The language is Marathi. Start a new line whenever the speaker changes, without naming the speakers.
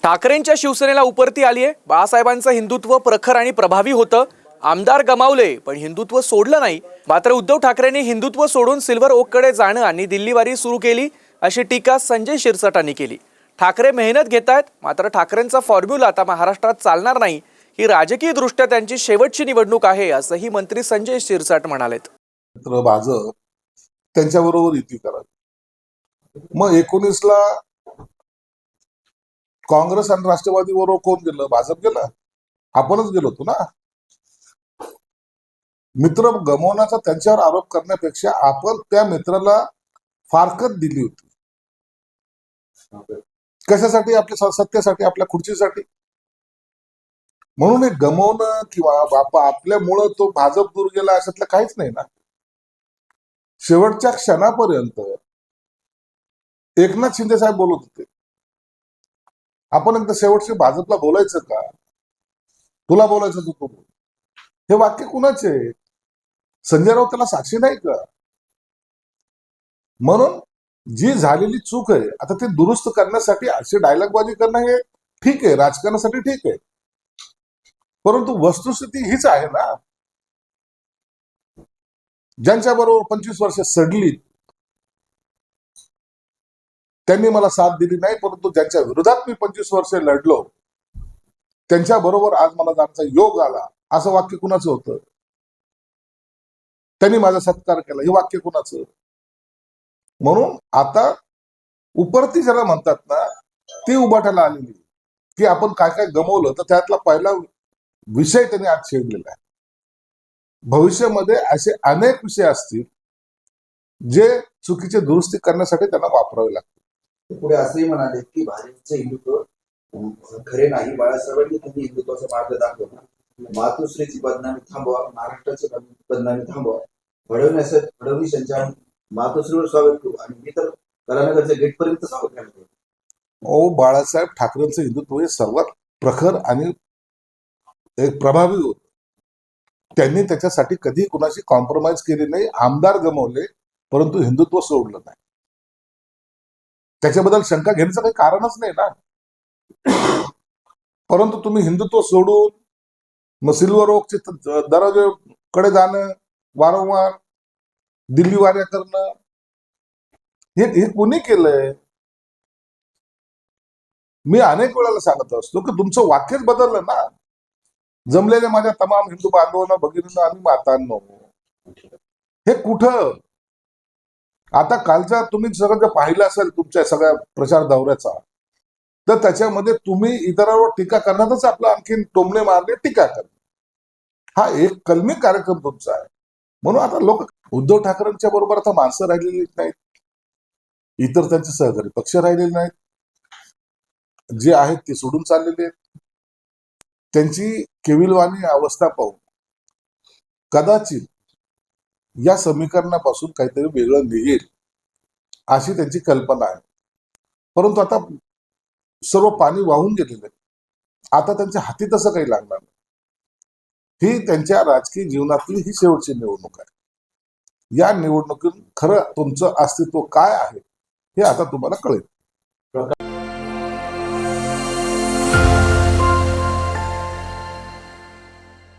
ठाकरेंच्या शिवसेनेला उपरती आली आहे। बाळासाहेबांचं हिंदुत्व प्रखर आणि प्रभावी होतं। आमदार गमावले पण हिंदुत्व सोडलं नाही। मात्र उद्धव ठाकरेंनी हिंदुत्व सोडून सिल्वर ओककडे जाणं आणि दिल्लीवारी सुरू केली अशी टीका संजय शिरसाटांनी केली। ठाकरे मेहनत घेतायत, मात्र ठाकरेंचा फॉर्म्युला आता महाराष्ट्रात चालणार नाही। ही राजकीय दृष्ट्या त्यांची शेवटची निवडणूक आहे असंही मंत्री संजय शिरसाट म्हणालेत।
भाजप त्यांच्याबरोबर युती करा। मग 19ला काँग्रेस आणि राष्ट्रवादी बरोबर कोण गेलं? भाजप गेलं, आपणच गेलो होतो ना। मित्र गमवण्याचा त्यांच्यावर आरोप करण्यापेक्षा आपण त्या मित्राला फारकत दिली होती। कशासाठी? आपल्या सत्तेसाठी, आपल्या खुर्चीसाठी। म्हणून हे गमवणं किंवा बापा आपल्यामुळं तो भाजप दूर गेला अशातलं काहीच नाही ना। शेवटच्या क्षणापर्यंत एकनाथ शिंदे साहेब बोलत होते, आपण एकदा शेवटचे भाजपला बोलायचं का? तुला बोलायचं तू बोल। हे वाक्य कुणाचे? संजय राऊत त्याला साक्षी नाही का? म्हणून जी झालेली चूक आहे आता ते दुरुस्त करण्यासाठी अशी डायलॉगबाजी करणं हे ठीक आहे, राजकारणासाठी ठीक आहे, परंतु वस्तुस्थिती हीच आहे ना। ज्यांच्या बरोबर 25 वर्ष सडली त्यांनी मला साथ दिली नाही, परंतु ज्यांच्या विरोधात मी 25 वर्ष लढलो त्यांच्या बरोबर आज मला जाण्याचा योग आला, असं वाक्य कुणाचं होतं? त्यांनी माझा सत्कार केला, हे वाक्य कुणाचं? म्हणून आता उपरती ज्याला म्हणतात ना, ती उभाटाला आलेली की आपण काय काय गमवलं, तर त्यातला पहिला विषय त्यांनी आज छेडलेला आहे। भविष्यामध्ये असे अनेक विषय असतील जे चुकीचे दुरुस्ती करण्यासाठी त्यांना वापरावे लागतील।
पुढे असंही म्हणाले की भाजपचे हिंदुत्व खरे नाही, बाळासाहेबांनी त्यांनी हिंदुत्वाचा मार्ग दाखवला। मातोश्रीची बदनामी थांबवा, महाराष्ट्राची बदनामी थांबवा, फडणवीस यांच्या मातोश्रीवर स्वागत करू आणि मी तर कलानगरच्या गेटपर्यंत स्वागत करतो।
बाळासाहेब ठाकरेंचं हिंदुत्व हे सर्वात प्रखर आणि एक प्रभावी होत। त्यांनी त्याच्यासाठी कधी कुणाशी कॉम्प्रोमाइज केली नाही। आमदार गमावले परंतु हिंदुत्व सोडलं नाही, त्याच्याबद्दल शंका घेण्याचं काही कारणच नाही ना। परंतु तुम्ही हिंदुत्व सोडून मग सिल्वर ओकचे दरवाजेकडे जाणं, वारंवार दिल्ली वाऱ्या करणं, हे कोणी केलंय? मी अनेक वेळेला सांगत असतो की तुमचं वाक्यच बदललं ना। जमलेले माझ्या तमाम हिंदू बांधवांना, भगिनींना आणि मातांनो, हे कुठं? आता कालच्या तुम्ही सगळं पाहिलं असेल तुमच्या सगळ्या प्रचार दौऱ्याचा, तर त्याच्यामध्ये तुम्ही इतरांवर टीका करण्यातच आपलं आणखीन टोमणे मारले, टीका करणे, हा एक कलमी कार्यक्रम तुमचा आहे। म्हणून आता लोक उद्धव ठाकरेंच्या बरोबर आता माणसं राहिलेली नाहीत, इतर त्यांचे सहकारी पक्ष राहिलेले नाहीत, जे आहेत ते सोडून चाललेले आहेत। त्यांची केविलवाणी अवस्था पाहून कदाचित या समीकरणापासून काहीतरी वेगळं निघेल अशी त्यांची कल्पना आहे। परंतु आता सर्व पाणी वाहून गेलेलं आहे, आता त्यांच्या हाती तसं काही लागणार नाही। ही त्यांच्या राजकीय जीवनातली ही शेवटची निवडणूक आहे। या निवडणुकीत खरं तुमचं अस्तित्व काय आहे हे आता तुम्हाला कळेल।